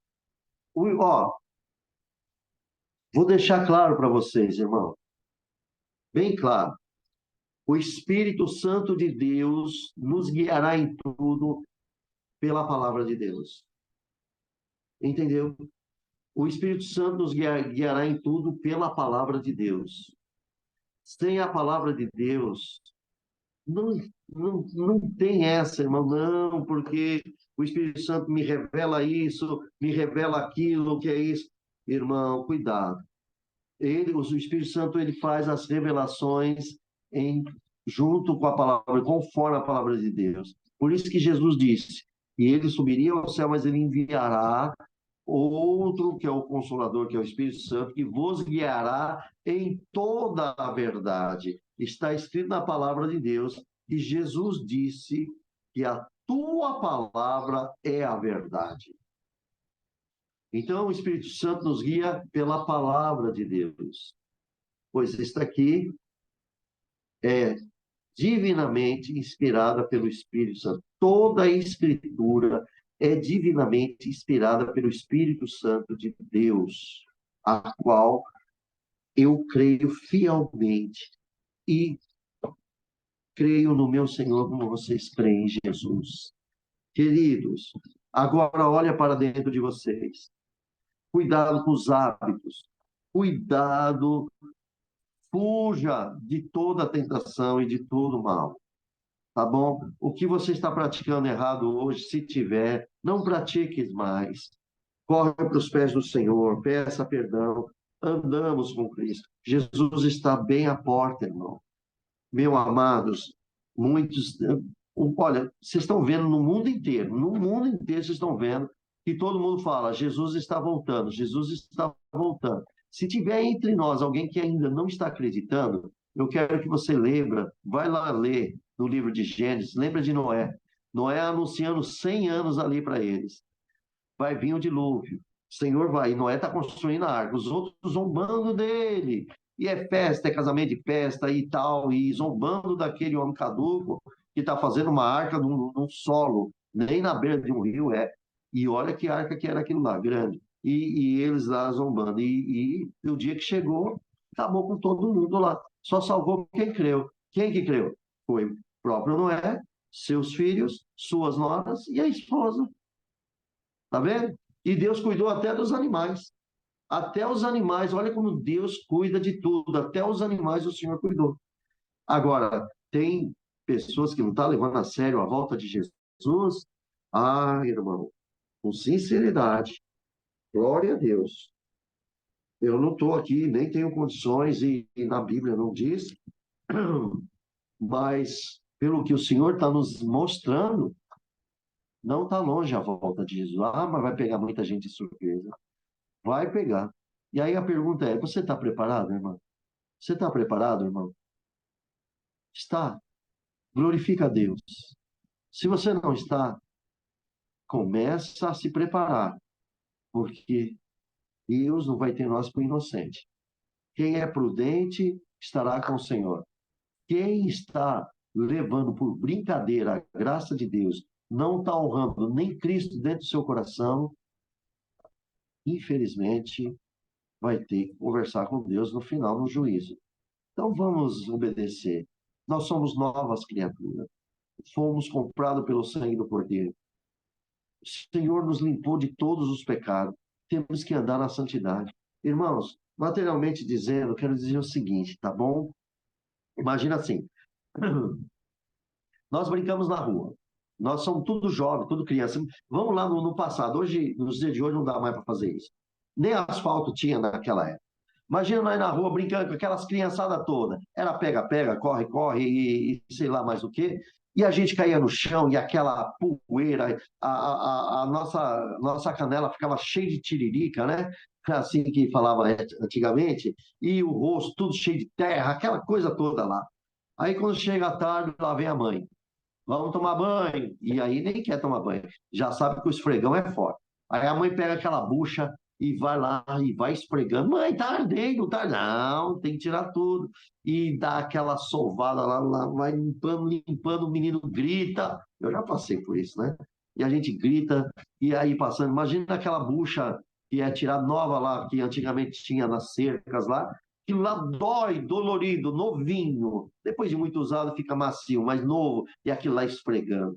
Ó, vou deixar claro para vocês, irmão, bem claro. O Espírito Santo de Deus nos guiará em tudo pela palavra de Deus. Entendeu? O Espírito Santo nos guiará em tudo pela palavra de Deus. Sem a palavra de Deus, não, não tem essa, irmão, não, porque o Espírito Santo me revela isso, me revela aquilo, o que é isso. Irmão, cuidado. O Espírito Santo, ele faz as revelações em, junto com a palavra, conforme a palavra de Deus. Por isso que Jesus disse, e ele subiria ao céu, mas ele enviará outro, que é o Consolador, que é o Espírito Santo, que vos guiará em toda a verdade. Está escrito na palavra de Deus que Jesus disse que a tua palavra é a verdade. Então, o Espírito Santo nos guia pela palavra de Deus, pois está aqui é divinamente inspirada pelo Espírito Santo. Toda a Escritura é divinamente inspirada pelo Espírito Santo de Deus, a qual eu creio fielmente e creio no meu Senhor como vocês creem em Jesus. Queridos, agora olha para dentro de vocês. Cuidado com os hábitos. Cuidado, fuja de toda tentação e de todo mal. Tá bom? O que você está praticando errado hoje, se tiver, não pratiques mais. Corre para os pés do Senhor, peça perdão. Andamos com Cristo. Jesus está bem à porta, irmão. Meus amados, muitos. Olha, vocês estão vendo no mundo inteiro vocês estão vendo que todo mundo fala: Jesus está voltando, Jesus está voltando. Se tiver entre nós alguém que ainda não está acreditando, eu quero que você lembra, vai lá ler no livro de Gênesis, lembra de Noé. Noé anunciando 100 anos ali para eles. Vai vir o dilúvio. O Senhor vai, e Noé está construindo a arca, os outros zombando dele. E é festa, é casamento de festa e tal, e zombando daquele homem caduco que está fazendo uma arca num solo, nem na beira de um rio é. E olha que arca que era aquilo lá, grande. E eles lá zombando. E o dia que chegou, acabou com todo mundo lá. Só salvou quem creu. Quem que creu? Foi o próprio Noé, seus filhos, suas noras e a esposa. Tá vendo? E Deus cuidou até dos animais. Até os animais, olha como Deus cuida de tudo. Até os animais o Senhor cuidou. Agora, tem pessoas que não estão levando a sério a volta de Jesus. Ah, irmão, com sinceridade, glória a Deus. Eu não estou aqui, nem tenho condições, e na Bíblia não diz, mas pelo que o Senhor está nos mostrando, não está longe a volta de Jesus. Ah, mas vai pegar muita gente de surpresa. Vai pegar. E aí a pergunta é: você está preparado, irmão? Você está preparado, irmão? Está? Glorifica a Deus. Se você não está, começa a se preparar, porque Deus não vai ter nós por inocente. Quem é prudente estará com o Senhor. Quem está levando por brincadeira a graça de Deus, não está honrando nem Cristo dentro do seu coração, infelizmente vai ter que conversar com Deus no final, no juízo. Então vamos obedecer. Nós somos novas criaturas. Fomos comprados pelo sangue do Cordeiro. O Senhor nos limpou de todos os pecados. Temos que andar na santidade. Irmãos, materialmente dizendo, quero dizer o seguinte, tá bom? Imagina assim, nós brincamos na rua. Nós somos tudo jovem, tudo criança. Vamos lá no passado. Hoje, nos dias de hoje, não dá mais para fazer isso. Nem asfalto tinha naquela época. Imagina nós na rua brincando com aquelas criançadas todas. Era pega-pega, corre-corre e sei lá mais o quê. E a gente caía no chão e aquela poeira, a nossa canela ficava cheia de tiririca, né? Assim que falava antigamente. E o rosto tudo cheio de terra, aquela coisa toda lá. Aí quando chega a tarde, lá vem a mãe. Vamos tomar banho. E aí nem quer tomar banho. Já sabe que o esfregão é forte. Aí a mãe pega aquela bucha e vai lá e vai esfregando. Mãe, tá ardendo, tá? Não, tem que tirar tudo. E dá aquela sovada lá, vai limpando, limpando, o menino grita. Eu já passei por isso, né? E a gente grita, e aí passando. Imagina aquela bucha que é tirada nova lá, que antigamente tinha nas cercas lá, aquilo lá dói, dolorido, novinho. Depois de muito usado, fica macio, mas novo, e aquilo lá esfregando.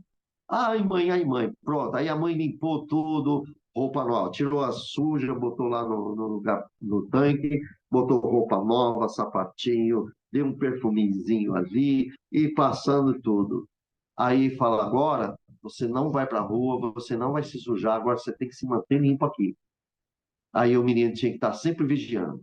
Ai, mãe, pronto. Aí a mãe limpou tudo, roupa nova, tirou a suja, botou lá no lugar, no tanque, botou roupa nova, sapatinho, deu um perfumezinho ali, e passando tudo. Aí fala: agora você não vai para a rua, você não vai se sujar, agora você tem que se manter limpo aqui. Aí o menino tinha que estar sempre vigiando.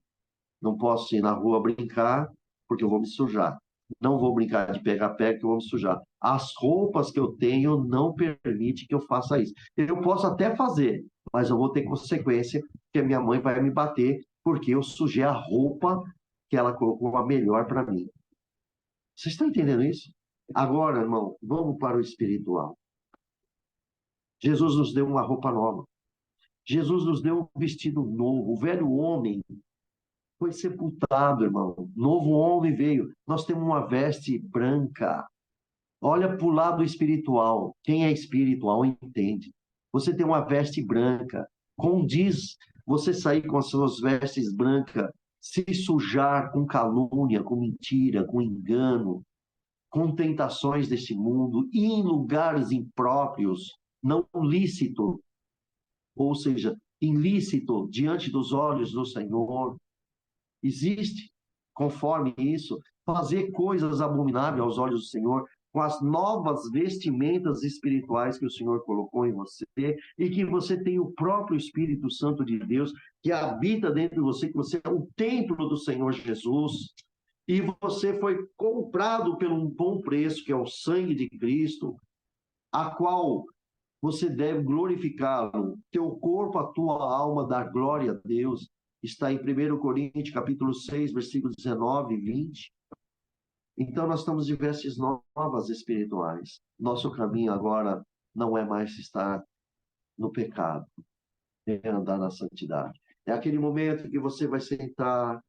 Não posso ir na rua brincar, porque eu vou me sujar. Não vou brincar de pega-pega, que eu vou me sujar. As roupas que eu tenho não permitem que eu faça isso. Eu posso até fazer, mas eu vou ter consequência, porque a minha mãe vai me bater, porque eu sujei a roupa que ela colocou a melhor para mim. Vocês estão entendendo isso? Agora, irmão, vamos para o espiritual. Jesus nos deu uma roupa nova. Jesus nos deu um vestido novo. O velho homem foi sepultado, irmão. Novo homem veio. Nós temos uma veste branca. Olha para o lado espiritual. Quem é espiritual entende. Você tem uma veste branca. Condiz você sair com as suas vestes brancas, se sujar com calúnia, com mentira, com engano, com tentações desse mundo, ir em lugares impróprios, não lícito. Ou seja, ilícito diante dos olhos do Senhor. Existe, conforme isso, fazer coisas abomináveis aos olhos do Senhor, com as novas vestimentas espirituais que o Senhor colocou em você, e que você tem o próprio Espírito Santo de Deus, que habita dentro de você, que você é o templo do Senhor Jesus, e você foi comprado por um bom preço, que é o sangue de Cristo, a qual você deve glorificá-lo. Teu corpo, a tua alma, dá glória a Deus. Está em 1 Coríntios, capítulo 6, versículos 19 e 20. Então, nós estamos em vestes novas espirituais. Nosso caminho agora não é mais estar no pecado, é andar na santidade. É aquele momento que você vai sentar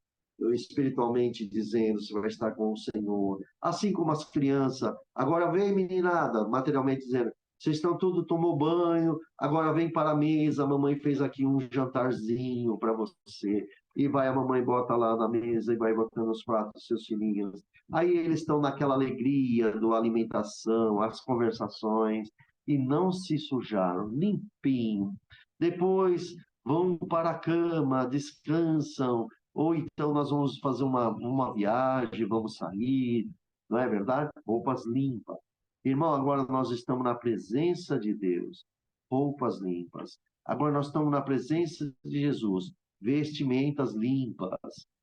espiritualmente dizendo, você vai estar com o Senhor. Assim como as crianças, agora vem meninada, materialmente dizendo, vocês estão tudo, tomou banho, agora vem para a mesa, a mamãe fez aqui um jantarzinho para você. E vai a mamãe bota lá na mesa e vai botando os pratos dos seus filhinhos. Aí eles estão naquela alegria da alimentação, as conversações, e não se sujaram, limpinho. Depois vão para a cama, descansam, ou então nós vamos fazer uma viagem, vamos sair, não é verdade? Roupas limpas. Irmão, agora nós estamos na presença de Deus, roupas limpas. Agora nós estamos na presença de Jesus, vestimentas limpas.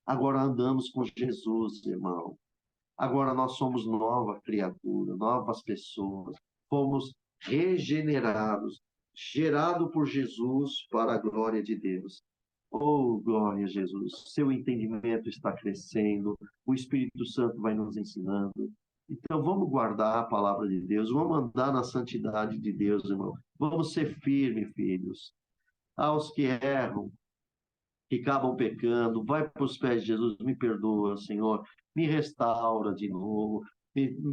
Agora andamos com Jesus, irmão. Agora nós somos nova criatura, novas pessoas. Fomos regenerados, gerado por Jesus para a glória de Deus. Oh, glória a Jesus. Seu entendimento está crescendo, o Espírito Santo vai nos ensinando. Então, vamos guardar a palavra de Deus, vamos andar na santidade de Deus, irmão. Vamos ser firmes, filhos. Aos que erram, que acabam pecando, vai para os pés de Jesus, me perdoa, Senhor, me restaura de novo,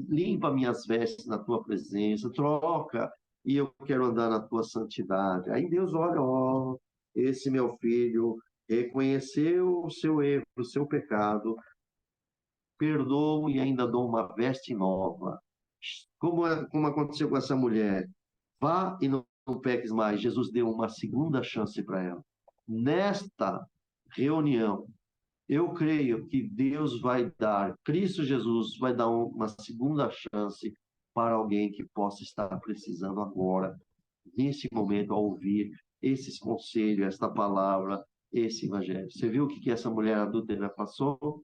limpa minhas vestes na tua presença, troca, e eu quero andar na tua santidade. Aí Deus olha, ó, esse meu filho reconheceu o seu erro, o seu pecado, perdoo e ainda dou uma veste nova. Como aconteceu com essa mulher? Vá e não peques mais. Jesus deu uma segunda chance para ela. Nesta reunião, eu creio que Deus vai dar, Cristo Jesus vai dar uma segunda chance para alguém que possa estar precisando agora, nesse momento, ao ouvir esses conselhos, esta palavra, esse evangelho. Você viu o que essa mulher adúltera passou?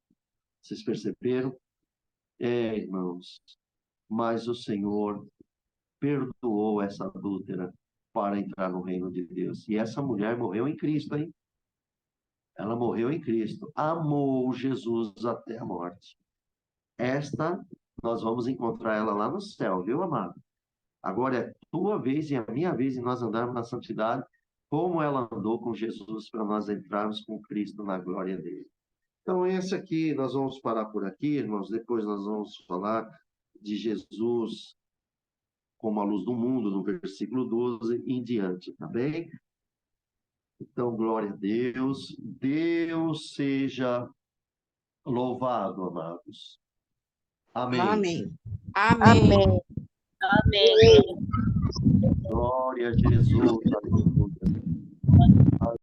Vocês perceberam? Irmãos, mas o Senhor perdoou essa adúltera para entrar no reino de Deus. E essa mulher morreu em Cristo, hein? Ela morreu em Cristo, amou Jesus até a morte. Esta, nós vamos encontrar ela lá no céu, viu, amado? Agora é tua vez e a minha vez de nós andarmos na santidade, como ela andou com Jesus para nós entrarmos com Cristo na glória dele. Então, esse aqui, nós vamos parar por aqui, irmãos. Depois nós vamos falar de Jesus como a luz do mundo, no versículo 12 em diante, tá bem? Então, glória a Deus. Deus seja louvado, amados. Amém. Amém. Amém. Amém. Glória a Jesus. Aleluia.